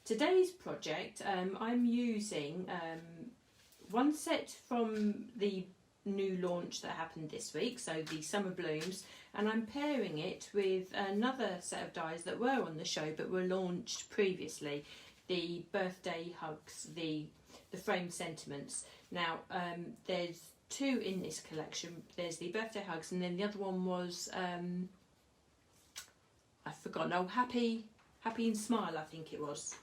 today's project, I'm using one set from the new launch that happened this week, so the Summer Blooms, and I'm pairing it with another set of dies that were on the show but were launched previously, the Birthday Hugs, the Frame Sentiments. Now there's two in this collection. There's the Birthday Hugs, and then the other one was I've forgotten. Oh, Happy and Smile, I think it was.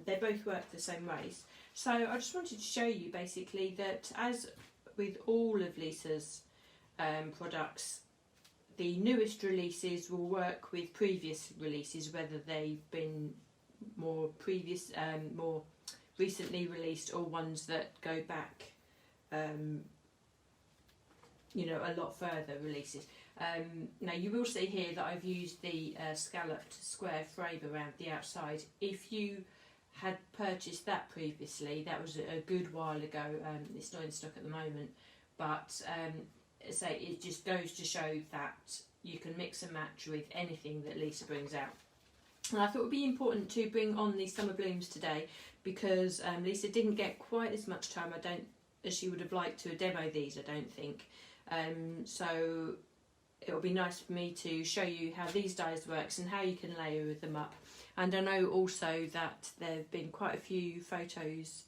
They both work the same ways. So I just wanted to show you basically that, as with all of Lisa's products, the newest releases will work with previous releases, whether they've been more recently released or ones that go back, you know, a lot further releases. Now you will see here that I've used the scalloped square frame around the outside. If you had purchased that previously, that was a good while ago. It's not in stock at the moment, but so it just goes to show that you can mix and match with anything that Lisa brings out. And I thought it would be important to bring on these Summer Blooms today, because Lisa didn't get quite as much time as she would have liked to demo these, I don't think. So it'll be nice for me to show you how these dies works and how you can layer them up. And I know also that there have been quite a few photos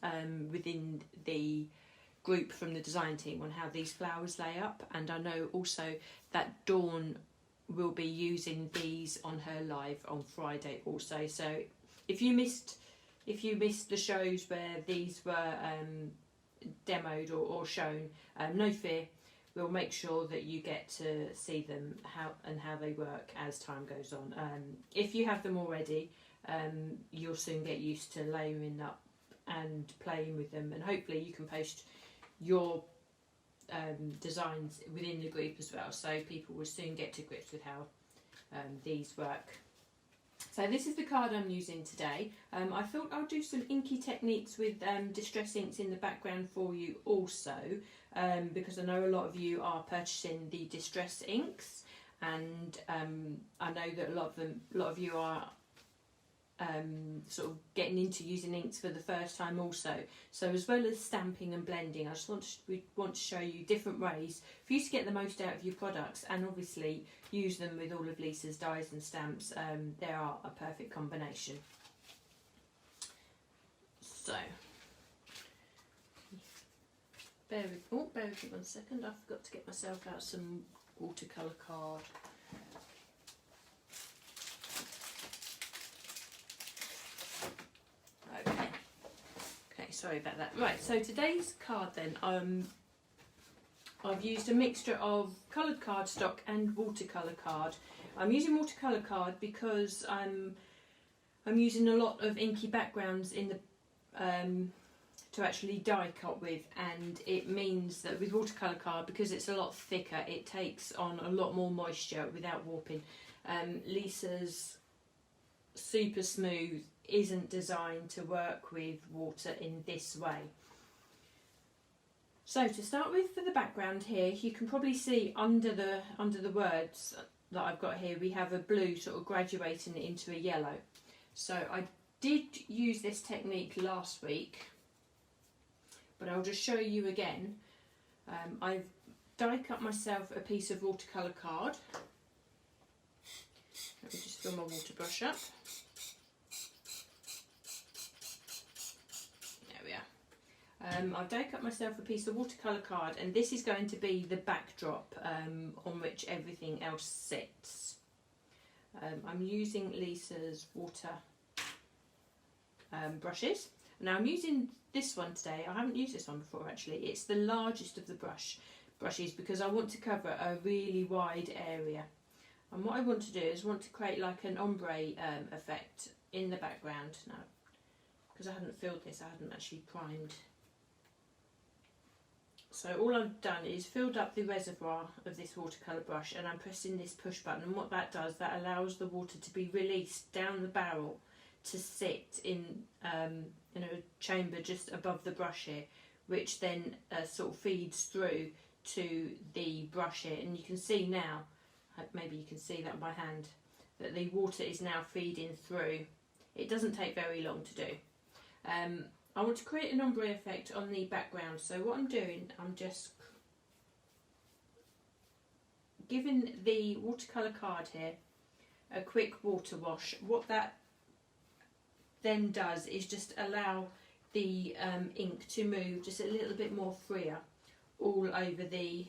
within the group from the design team on how these flowers lay up, and I know also that Dawn will be using these on her live on Friday also. So if you missed the shows where these were demoed or shown, no fear, we'll make sure that you get to see them how they work as time goes on. If you have them already, you'll soon get used to layering up and playing with them, and hopefully you can post your designs within the group as well, so people will soon get to grips with how these work. So this is the card I'm using today. I thought I'll do some inky techniques with distress inks in the background for you also, because I know a lot of you are purchasing the distress inks, and I know that a lot of you are sort of getting into using inks for the first time also. So as well as stamping and blending, I just want to show you different ways for you to get the most out of your products, and obviously use them with all of Lisa's dies and stamps. They are a perfect combination. So bear with me 1 second, I forgot to get myself out some watercolour card. Okay, sorry about that. Right, so today's card then, I've used a mixture of coloured cardstock and watercolour card. I'm using watercolour card because I'm using a lot of inky backgrounds in the to actually die cut with, and it means that with watercolour card, because it's a lot thicker, it takes on a lot more moisture without warping. Lisa's Super Smooth isn't designed to work with water in this way. So to start with, for the background here, you can probably see under the words that I've got here, we have a blue sort of graduating into a yellow. So I did use this technique last week, but I'll just show you again. I've die cut myself a piece of watercolour card. Let me just fill my water brush up. There we are. I've die cut myself a piece of watercolour card, and this is going to be the backdrop on which everything else sits. I'm using Lisa's water brushes. Now I'm using this one today. I haven't used this one before actually. It's the largest of the brushes because I want to cover a really wide area. And what I want to do is create like an ombre effect in the background. Now, because I hadn't filled this, I hadn't actually primed. So all I've done is filled up the reservoir of this watercolour brush, and I'm pressing this push button, and what that does, that allows the water to be released down the barrel to sit in a chamber just above the brush here, which then sort of feeds through to the brush here. And you can see now, maybe you can see that by hand, that the water is now feeding through It doesn't take very long to do. I want to create an ombre effect on the background, so what I'm doing, I'm just giving the watercolour card here a quick water wash. What that then does is just allow the ink to move just a little bit more freer all over the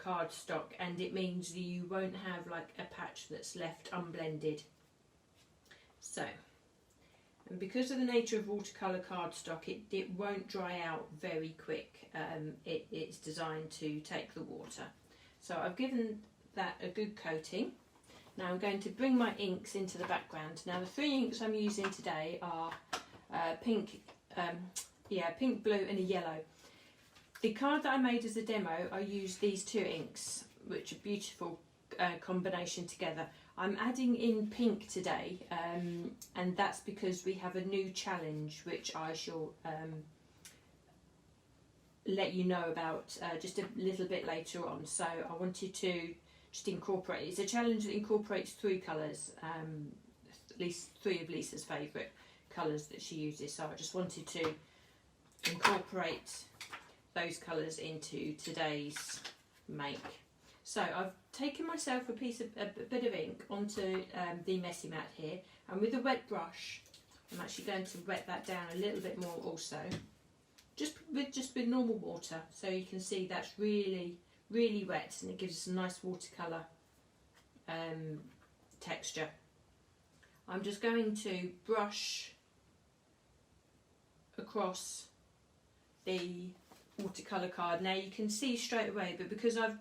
cardstock, and it means you won't have like a patch that's left unblended. So, and because of the nature of watercolour cardstock, it won't dry out very quick. It's designed to take the water. So I've given that a good coating. Now I'm going to bring my inks into the background. Now the 3 inks I'm using today are pink, blue and a yellow. The card that I made as a demo, I used these 2 inks, which are beautiful combination together. I'm adding in pink today, and that's because we have a new challenge which I shall let you know about just a little bit later on. So I wanted to just incorporate, it's a challenge that incorporates 3 colours, at least 3 of Lisa's favourite colours that she uses, so I just wanted to incorporate those colours into today's make. So I've taken myself a bit of ink onto the messy mat here, and with a wet brush I'm actually going to wet that down a little bit more also, just with normal water, so you can see that's really wet, and it gives us a nice watercolour texture. I'm just going to brush across the watercolour card. Now you can see straight away, but because I've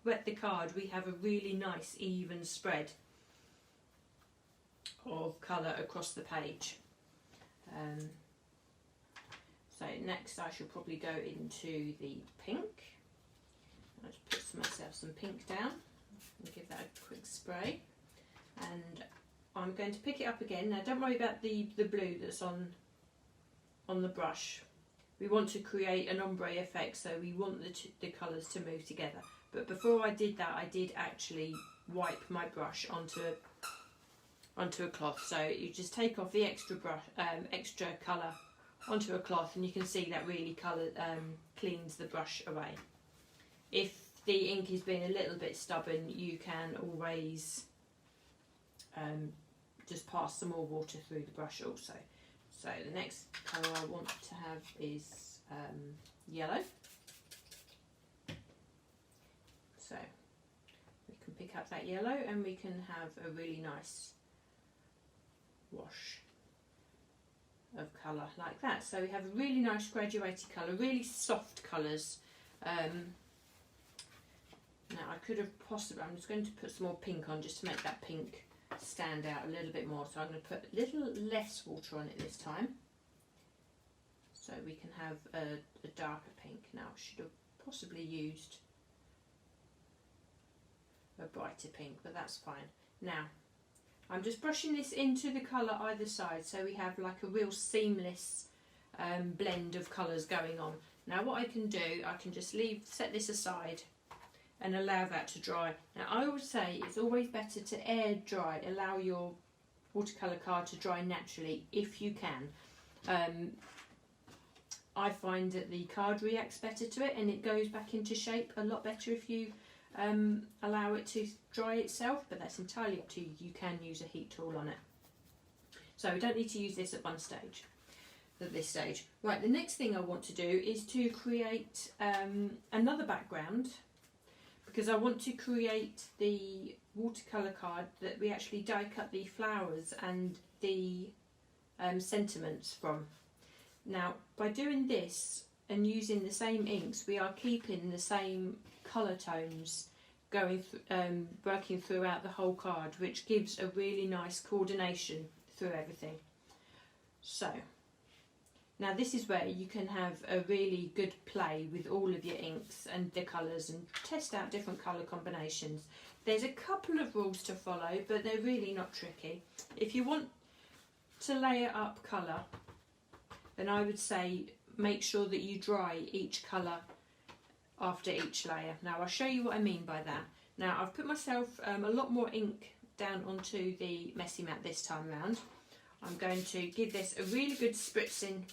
wet the card, we have a really nice even spread of colour across the page. So next I shall probably go into the pink. I'll just put myself some pink down and give that a quick spray, and I'm going to pick it up again. Now don't worry about the blue that's on the brush. We want to create an ombre effect, so we want the colours to move together. But before I did that, I did actually wipe my brush onto a cloth. So you just take off the extra colour onto a cloth, and you can see that really cleans the brush away. If the ink is being a little bit stubborn, you can always just pass some more water through the brush also. So the next colour I want to have is yellow. So we can pick up that yellow and we can have a really nice wash of colour like that. So we have a really nice graduated colour, really soft colours. Now I could have possibly, I'm just going to put some more pink on just to make that pink stand out a little bit more, so I'm going to put a little less water on it this time, so we can have a darker pink. Now I should have possibly used a brighter pink, but that's fine. Now I'm just brushing this into the colour either side, so we have like a real seamless blend of colours going on. Now what I can do, I can just set this aside and allow that to dry. Now I would say it's always better to air dry, allow your watercolour card to dry naturally if you can. I find that the card reacts better to it, and it goes back into shape a lot better if you allow it to dry itself, but that's entirely up to you. You can use a heat tool on it. So we don't need to use this at this stage. Right, the next thing I want to do is to create another background, because I want to create the watercolour card that we actually die cut the flowers and the sentiments from. Now by doing this and using the same inks, we are keeping the same colour tones working throughout the whole card, which gives a really nice coordination through everything. So now this is where you can have a really good play with all of your inks and the colours and test out different colour combinations. There's a couple of rules to follow, but they're really not tricky. If you want to layer up colour, then I would say make sure that you dry each colour after each layer. Now I'll show you what I mean by that. Now I've put myself a lot more ink down onto the messy mat this time round, I'm going to give this a really good spritzing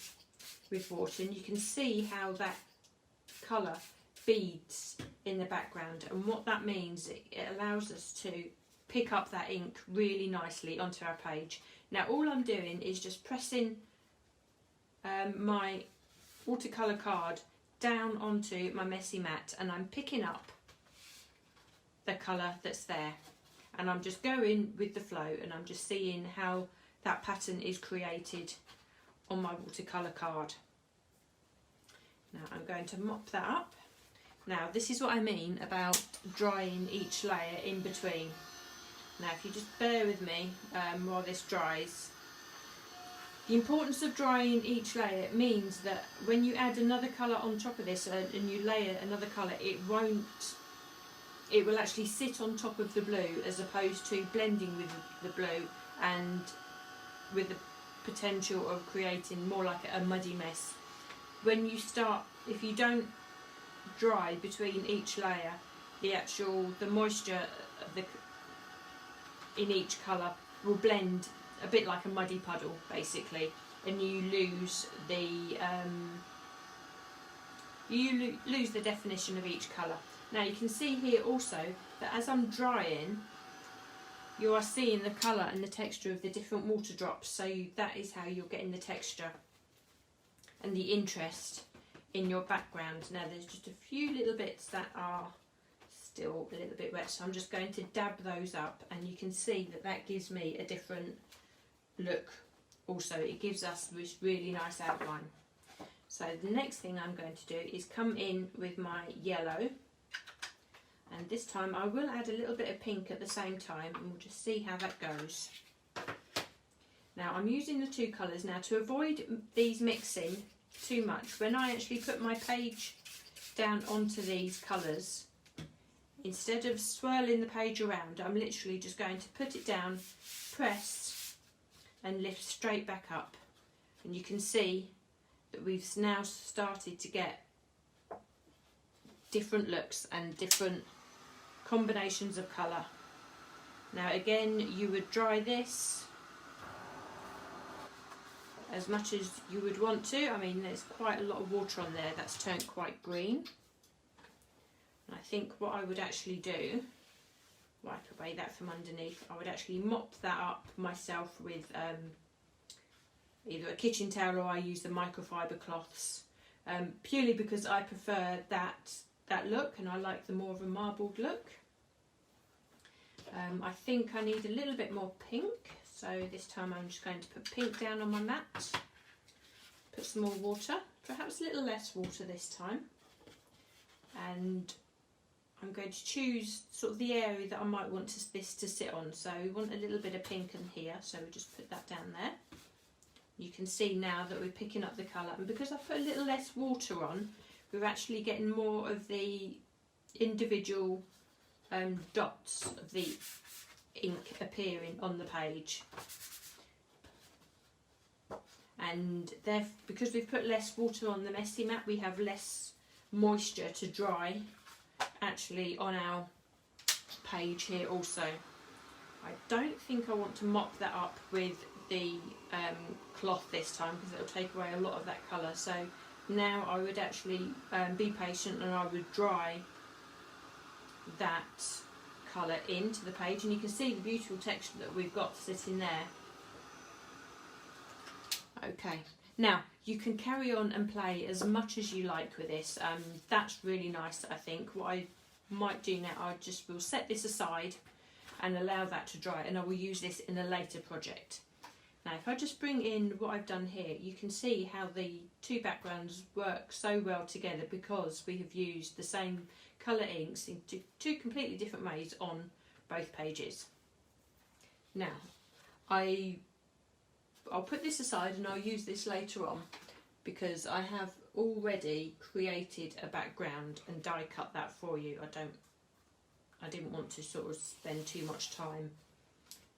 with water, and you can see how that colour beads in the background, and what that means, it allows us to pick up that ink really nicely onto our page. Now all I'm doing is just pressing my watercolour card down onto my messy mat, and I'm picking up the colour that's there, and I'm just going with the flow, and I'm just seeing how that pattern is created on my watercolour card. Now I'm going to mop that up. Now this is what I mean about drying each layer in between. Now if you just bear with me while this dries. The importance of drying each layer means that when you add another colour on top of this and you layer another colour, it will actually sit on top of the blue, as opposed to blending with the blue and with the potential of creating more like a muddy mess. When you start, if you don't dry between each layer, the moisture of in each colour will blend a bit like a muddy puddle basically, and you lose the definition of each colour. Now you can see here also that as I'm drying, you are seeing the colour and the texture of the different water drops, so that is how you're getting the texture and the interest in your background. Now there's just a few little bits that are still a little bit wet, so I'm just going to dab those up, and you can see that that gives me a different look. Also, it gives us this really nice outline. So the next thing I'm going to do is come in with my yellow, and this time I will add a little bit of pink at the same time, and we'll just see how that goes. Now I'm using the two colours. Now to avoid these mixing too much, when I actually put my page down onto these colours, instead of swirling the page around, I'm literally just going to put it down, press and lift straight back up, and you can see that we've now started to get different looks and different combinations of colour. Now again, you would dry this as much as you would want to. I mean, there's quite a lot of water on there that's turned quite green. And I think what I would actually do, wipe away that from underneath, I would actually mop that up myself with either a kitchen towel, or I use the microfiber cloths, purely because I prefer that look, and I like the more of a marbled look. I think I need a little bit more pink, so this time I'm just going to put pink down on my mat, put some more water, perhaps a little less water this time, and I'm going to choose sort of the area that I might want this to sit on. So we want a little bit of pink in here, so we just put that down there. You can see now that we're picking up the colour, and because I've put a little less water on, we're actually getting more of the individual dots of the ink appearing on the page. And because we've put less water on the messy mat, we have less moisture to dry actually on our page here also. I don't think I want to mop that up with the cloth this time, because it'll take away a lot of that colour. So now I would actually be patient, and I would dry that colour into the page, and you can see the beautiful texture that we've got sitting there. Okay, now you can carry on and play as much as you like with this. That's really nice. I think what I might do now, I just will set this aside and allow that to dry, and I will use this in a later project. Now if I just bring in what I've done here, you can see how the two backgrounds work so well together, because we have used the same colour inks in two completely different ways on both pages. Now I'll put this aside and I'll use this later on, because I have already created a background and die cut that for you. I didn't want to sort of spend too much time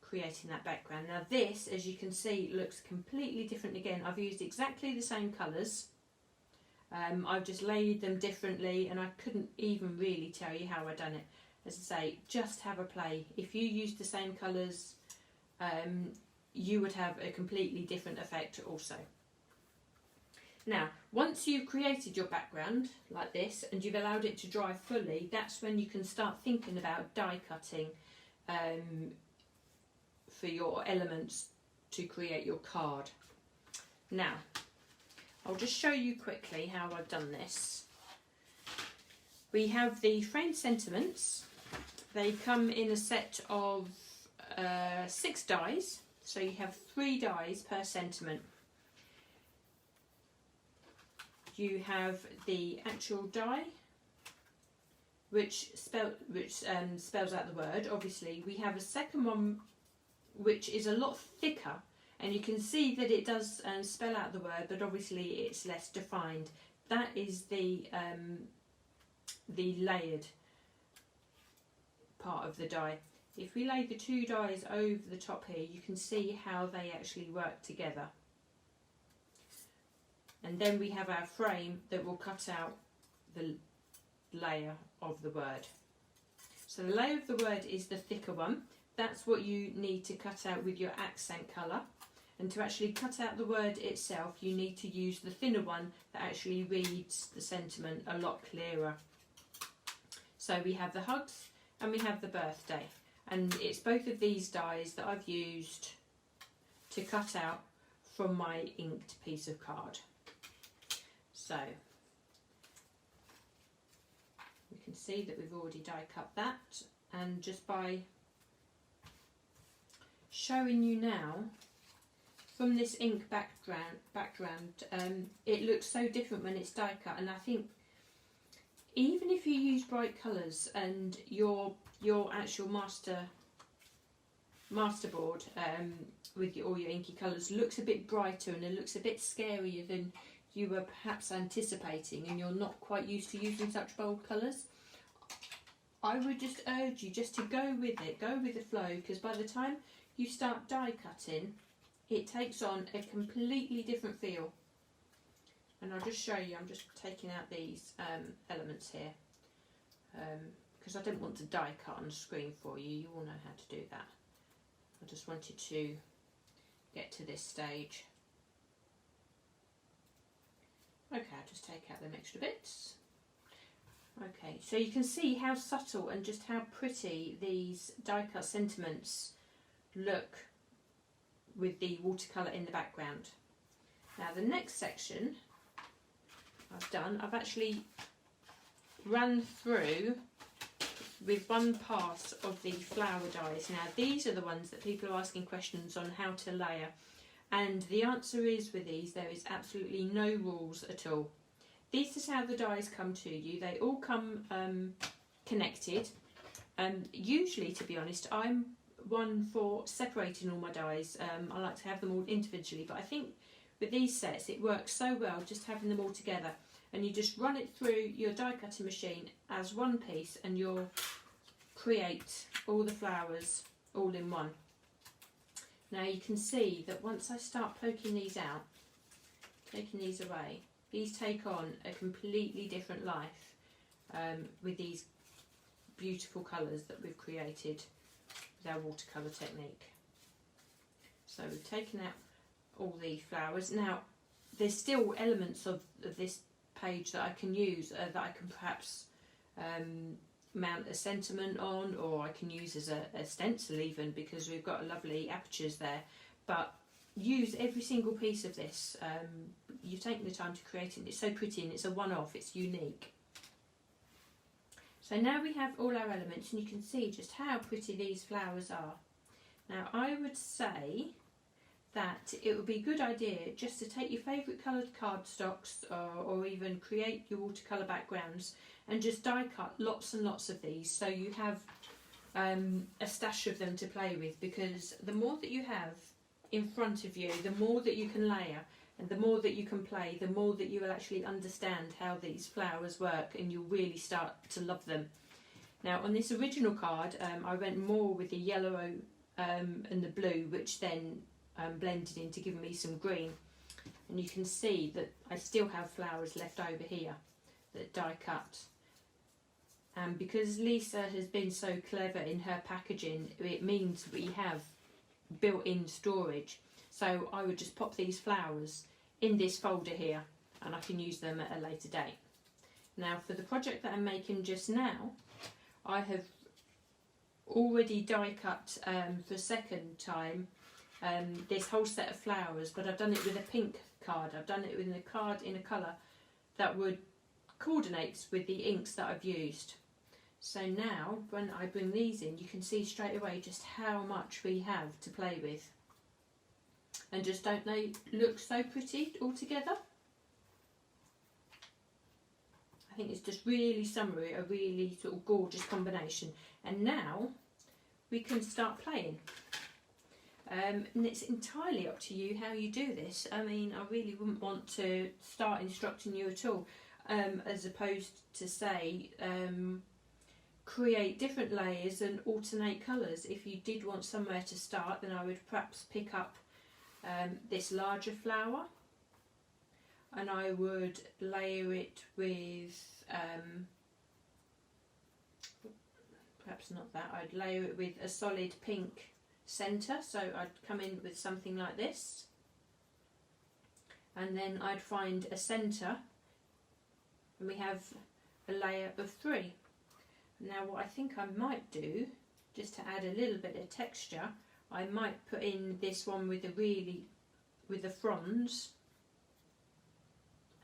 creating that background. Now this, as you can see, looks completely different again. I've used exactly the same colours. I've just laid them differently, and I couldn't even really tell you how I've done it. As I say, just have a play. If you use the same colours, you would have a completely different effect also. Now, once you've created your background like this and you've allowed it to dry fully, that's when you can start thinking about die cutting for your elements to create your card. Now, I'll just show you quickly how I've done this. We have the framed sentiments. They come in a set of 6 dies, so you have 3 dies per sentiment. You have the actual die, which spells out the word. Obviously, we have a second one which is a lot thicker, and you can see that it does spell out the word, but obviously it's less defined. That is the layered part of the die. If we lay the 2 dies over the top here, you can see how they actually work together. And then we have our frame that will cut out the layer of the word. So the layer of the word is the thicker one. That's what you need to cut out with your accent colour. And to actually cut out the word itself, you need to use the thinner one that actually reads the sentiment a lot clearer. So we have the hugs and we have the birthday. And it's both of these dies that I've used to cut out from my inked piece of card. So you can see that we've already die cut that, and just by showing you now from this ink background, it looks so different when it's die cut. And I think even if you use bright colours and your actual masterboard with all your inky colours looks a bit brighter and it looks a bit scarier than you were perhaps anticipating, and you're not quite used to using such bold colours, I would just urge you just to go with it, go with the flow, because by the time you start die cutting, it takes on a completely different feel. And I'll just show you, I'm just taking out these elements here, because I don't want to die cut on the screen for you, you all know how to do that. I just wanted to get to this stage. Okay, I'll just take out them extra bits. Okay, so you can see how subtle and just how pretty these die cut sentiments look with the watercolour in the background. Now the next section I've actually run through with one pass of the flower dies. Now these are the ones that people are asking questions on how to layer. And the answer is, with these, there is absolutely no rules at all. This is how the dies come to you. They all come connected. Usually, to be honest, I'm one for separating all my dies. I like to have them all individually, but I think with these sets it works so well just having them all together. And you just run it through your die cutting machine as one piece and you'll create all the flowers all in one. Now you can see that once I start poking these out, taking these away, these take on a completely different life with these beautiful colours that we've created with our watercolour technique. So we've taken out all the flowers. Now there's still elements of this page that I can use, that I can perhaps mount a sentiment on, or I can use as a stencil even, because we've got lovely apertures there. But use every single piece of this. You've taken the time to create it. It's so pretty and it's a one-off, it's unique. So now we have all our elements and you can see just how pretty these flowers are. Now I would say that it would be a good idea just to take your favourite coloured cardstocks or even create your watercolour backgrounds and just die cut lots and lots of these, so you have a stash of them to play with, because the more that you have in front of you, the more that you can layer, and the more that you can play, the more that you will actually understand how these flowers work, and you'll really start to love them. Now on this original card I went more with the yellow and the blue, which then blended into giving me some green, and you can see that I still have flowers left over here that die cut. And because Lisa has been so clever in her packaging, it means we have built-in storage. So I would just pop these flowers in this folder here, and I can use them at a later date. Now for the project that I'm making just now, I have already die cut for a second time this whole set of flowers, but I've done it with a pink card. I've done it with a card in a colour that would coordinate with the inks that I've used. So now when I bring these in, you can see straight away just how much we have to play with. And just don't they look so pretty all together? I think it's just really summery, a really sort of gorgeous combination. And now we can start playing. And it's entirely up to you how you do this. I mean, I really wouldn't want to start instructing you at all, as opposed to say, create different layers and alternate colours. If you did want somewhere to start, then I would perhaps pick up this larger flower, and I would layer it with, perhaps not that, I'd layer it with a solid pink centre, so I'd come in with something like this, and then I'd find a centre, and we have a layer of 3. Now what I think I might do, just to add a little bit of texture, I might put in this one with the fronds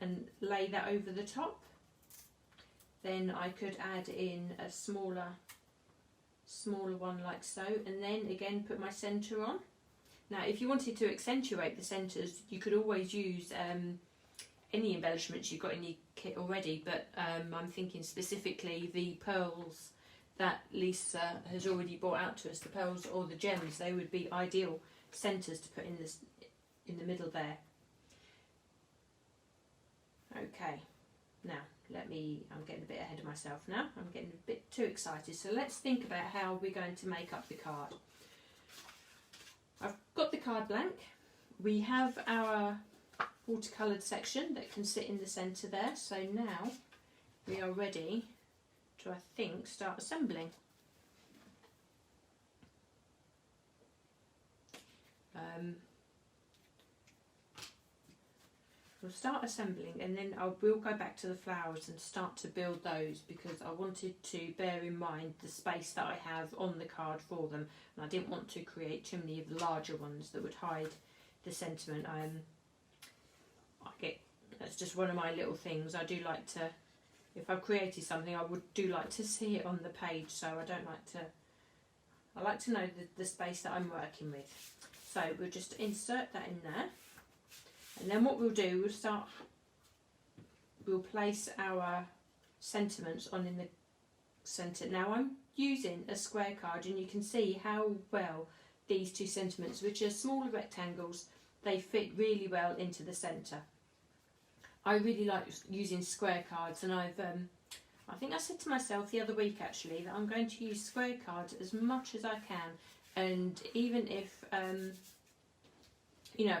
and lay that over the top. Then I could add in a smaller one like so, and then again put my centre on. Now if you wanted to accentuate the centres, you could always use any embellishments you've got in your kit already, but I'm thinking specifically the pearls that Lisa has already brought out to us, the pearls or the gems. They would be ideal centres to put in the middle there. Okay, now I'm getting a bit ahead of myself now. I'm getting a bit too excited. So let's think about how we're going to make up the card. I've got the card blank. We have our watercoloured section that can sit in the centre there. So now we are ready to, I think, start assembling. We'll start assembling, and then we'll go back to the flowers and start to build those, because I wanted to bear in mind the space that I have on the card for them, and I didn't want to create too many of the larger ones that would hide the sentiment. That's just one of my little things. I do like to, if I've created something, I do like to see it on the page, so I like to know the space that I'm working with. So we'll just insert that in there. And then what we'll do, we'll place our sentiments on in the centre. Now I'm using a square card, and you can see how well these two sentiments, which are smaller rectangles, they fit really well into the centre. I really like using square cards, and I think I said to myself the other week actually that I'm going to use square cards as much as I can, and even if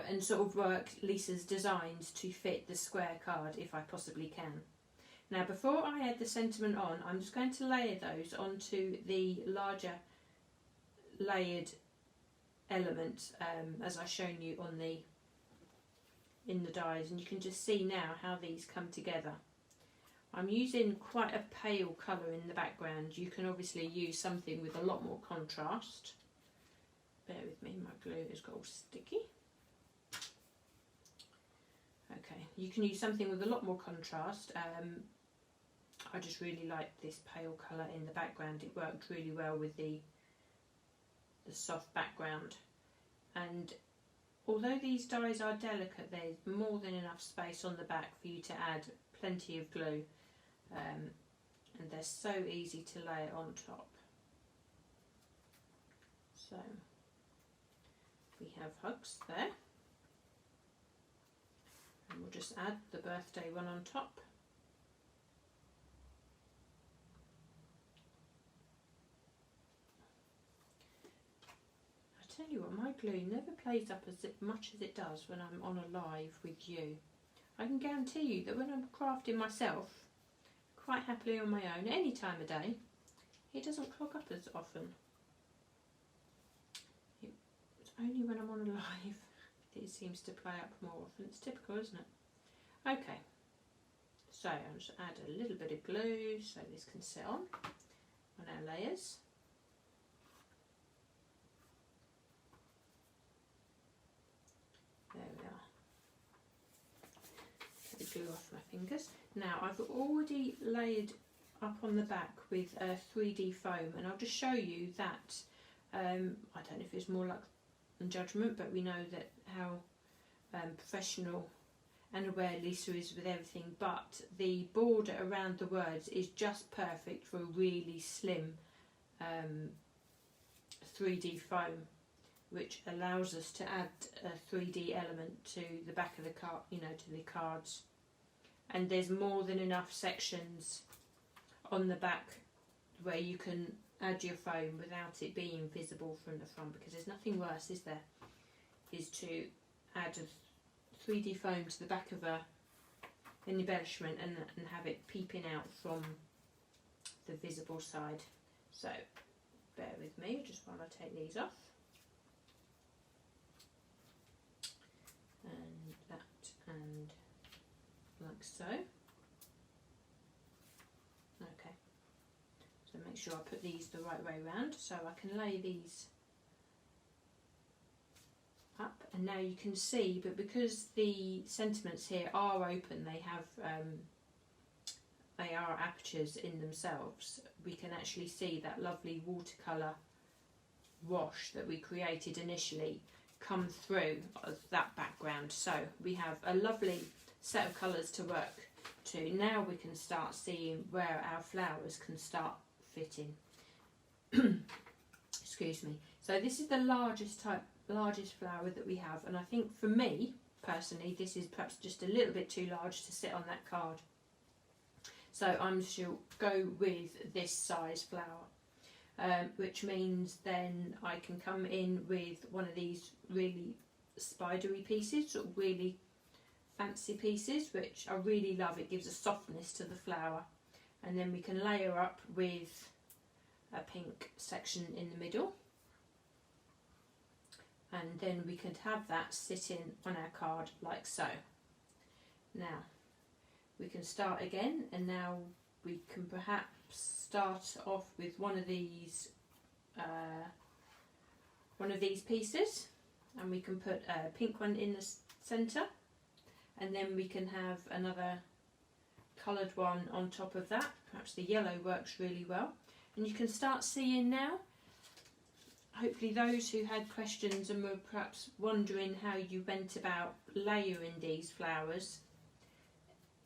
and sort of work Lisa's designs to fit the square card if I possibly can. Now before I add the sentiment on, I'm just going to layer those onto the larger layered element, as I've shown you in the dies, and you can just see now how these come together. I'm using quite a pale colour in the background. You can obviously use something with a lot more contrast. Bear with me, my glue has got all sticky. Okay, you can use something with a lot more contrast. I just really like this pale colour in the background. It worked really well with the soft background. And although these dies are delicate, there's more than enough space on the back for you to add plenty of glue. And they're so easy to lay on top. So we have hugs there. And we'll just add the birthday one on top. I tell you what, my glue never plays up as much as it does when I'm on a live with you. I can guarantee you that when I'm crafting myself, quite happily on my own, any time of day, it doesn't clog up as often. It's only when I'm on a live it seems to play up more often. It's typical, isn't it? Okay, so I'll just add a little bit of glue so this can sit on our layers. There we are. Get the glue off my fingers. Now I've already layered up on the back with a 3D foam, and I'll just show you that. I don't know if it's more luck than judgment, but we know that how professional and aware Lisa is with everything, but the border around the words is just perfect for a really slim 3D foam, which allows us to add a 3D element to the back of the card, you know, to the cards. And there's more than enough sections on the back where you can add your foam without it being visible from the front, because there's nothing worse, is there, is to add a 3D foam to the back of an embellishment and have it peeping out from the visible side. So bear with me just while I take these off. And that, and like so. Okay, so make sure I put these the right way around so I can lay these up. And now you can see, but because the sentiments here are open, they are apertures in themselves, we can actually see that lovely watercolour wash that we created initially come through as that background. So we have a lovely set of colours to work to. Now we can start seeing where our flowers can start fitting. Excuse me. So this is the largest flower that we have, and I think for me personally this is perhaps just a little bit too large to sit on that card. So I'm sure go with this size flower, which means then I can come in with one of these really spidery pieces, sort of really fancy pieces, which I really love. It gives a softness to the flower, and then we can layer up with a pink section in the middle, and then we could have that sitting on our card like so. Now we can start again, and now we can perhaps start off with one of these pieces, and we can put a pink one in the centre, and then we can have another coloured one on top of that. Perhaps the yellow works really well, and you can start seeing now, hopefully those who had questions and were perhaps wondering how you went about layering these flowers,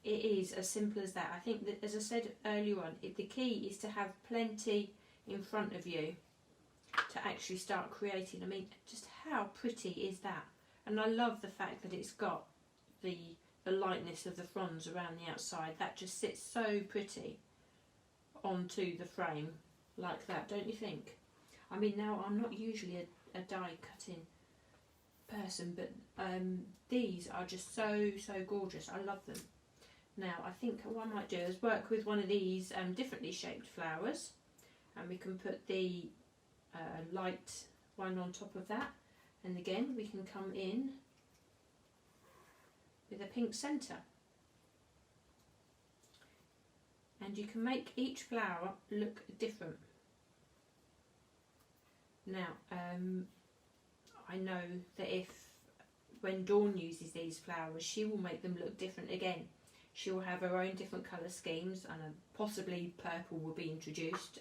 it is as simple as that. I think that, as I said earlier on, the key is to have plenty in front of you to actually start creating. I mean, just how pretty is that? And I love the fact that it's got the lightness of the fronds around the outside. That just sits so pretty onto the frame like that, don't you think? I mean, now I'm not usually a die cutting person, but these are just so gorgeous. I love them. Now I think what I might do is work with one of these differently shaped flowers, and we can put the light one on top of that, and again we can come in with a pink centre, and you can make each flower look different. Now I know that when Dawn uses these flowers, she will make them look different again. She will have her own different colour schemes, and possibly purple will be introduced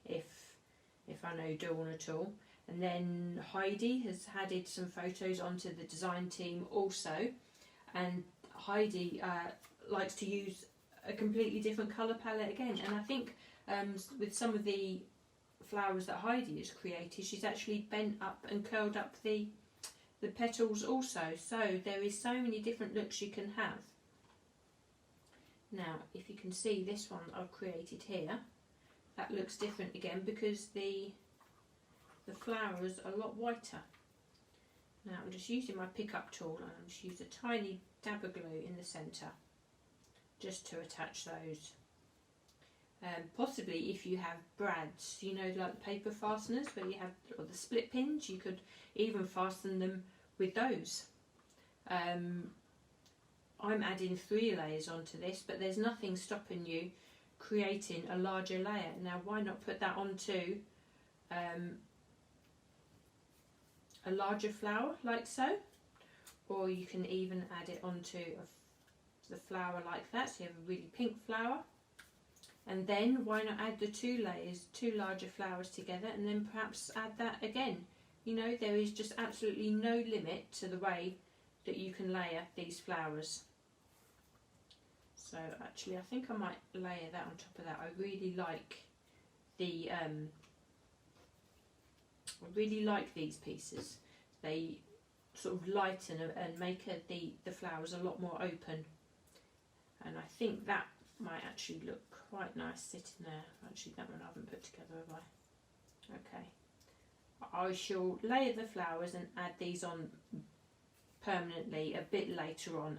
if I know Dawn at all. And then Heidi has added some photos onto the design team also, and Heidi likes to use a completely different colour palette again. And I think with some of the flowers that Heidi has created, she's actually bent up and curled up the petals also. So there is so many different looks you can have. Now if you can see this one I've created here, that looks different again because the flowers are a lot whiter. Now I'm just using my pickup tool, and I'm just using a tiny dab of glue in the centre just to attach those. Possibly if you have brads, you know, like the paper fasteners where you have, or the split pins, you could even fasten them with those. I'm adding 3 layers onto this, but there's nothing stopping you creating a larger layer. Now why not put that onto a larger flower like so, or you can even add it onto the flower like that, so you have a really pink flower. And then why not add the 2 layers, 2 larger flowers together, and then perhaps add that again. You know, there is just absolutely no limit to the way that you can layer these flowers. So actually I think I might layer that on top of that. I really like the these pieces. They sort of lighten and make the flowers a lot more open. And I think that might actually look quite nice sitting there. Actually, that one I haven't put together, have I? Okay. I shall layer the flowers and add these on permanently a bit later on,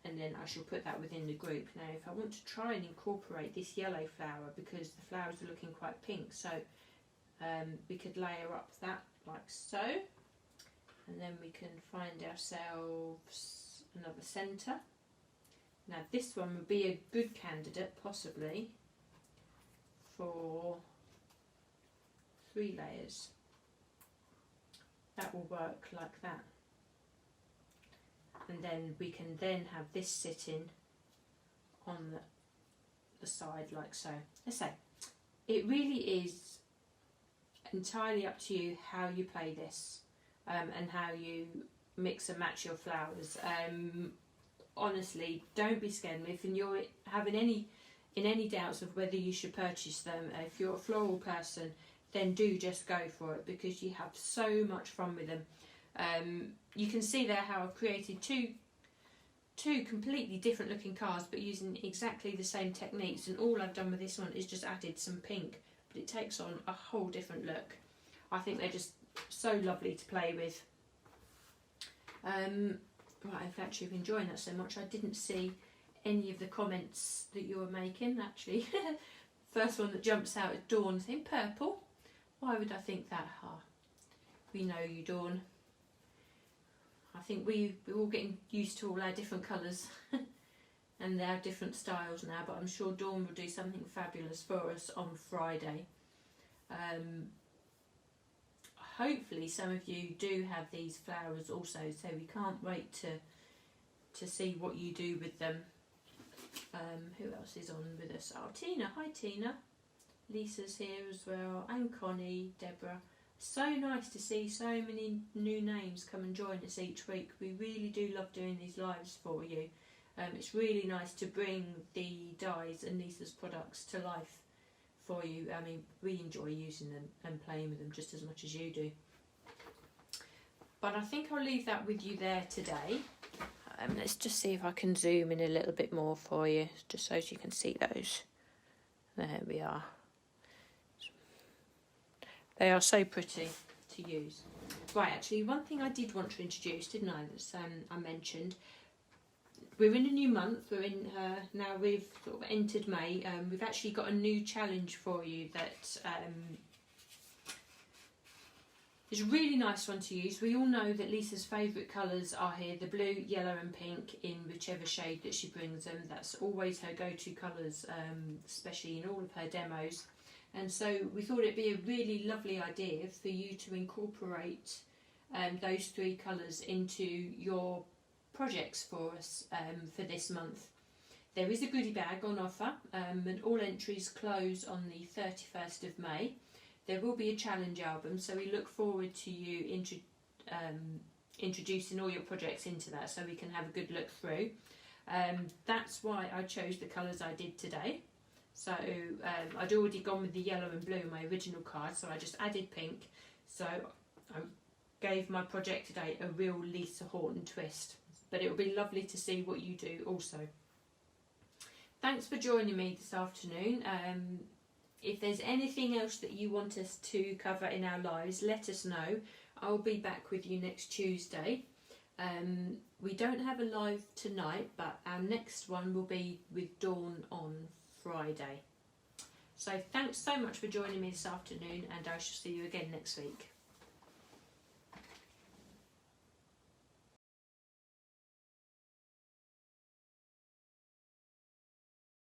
and then I shall put that within the group. Now if I want to try and incorporate this yellow flower, because the flowers are looking quite pink, so we could layer up that like so, and then we can find ourselves another centre. Now this one would be a good candidate possibly for 3 layers. That will work like that. And then we can then have this sitting on the side like so. Let's say it really is entirely up to you how you play this, and how you mix and match your flowers. Honestly, don't be scared. If you're having any doubts of whether you should purchase them, if you're a floral person, then do just go for it, because you have so much fun with them. You can see there how I've created two completely different looking cards, but using exactly the same techniques, and all I've done with this one is just added some pink, but it takes on a whole different look. I think they're just so lovely to play with. Right, in fact, you're enjoying that so much, I didn't see any of the comments that you were making, actually. First one that jumps out is Dawn saying purple. Why would I think that? We know you, Dawn. I think we're all getting used to all our different colours and our different styles now, but I'm sure Dawn will do something fabulous for us on Friday. Hopefully some of you do have these flowers also, so we can't wait to see what you do with them. Who else is on with us? Oh, Tina. Hi, Tina. Lisa's here as well, and Connie, Deborah. So nice to see so many new names come and join us each week. We really do love doing these lives for you. It's really nice to bring the dies and Lisa's products to life for you. I mean, we enjoy using them and playing with them just as much as you do. But I think I'll leave that with you there today. Let's just see if I can zoom in a little bit more for you, just so you can see those. There we are. They are so pretty to use. Right, actually, one thing I did want to introduce, didn't I, that I mentioned. We're in a new month. We're in now. We've sort of entered May. We've actually got a new challenge for you that is a really nice one to use. We all know that Lisa's favourite colours are here: the blue, yellow, and pink in whichever shade that she brings them. That's always her go-to colours, especially in all of her demos. And so we thought it'd be a really lovely idea for you to incorporate those 3 colours into your projects for us for this month. There is a goodie bag on offer, and all entries close on the 31st of May. There will be a challenge album, so we look forward to you introducing all your projects into that, so we can have a good look through. That's why I chose the colours I did today. So I'd already gone with the yellow and blue in my original card, so I just added pink. So I gave my project today a real Lisa Horton twist. But it will be lovely to see what you do also. Thanks for joining me this afternoon. If there's anything else that you want us to cover in our lives, let us know. I'll be back with you next Tuesday. We don't have a live tonight, but our next one will be with Dawn on Friday. So thanks so much for joining me this afternoon, and I shall see you again next week.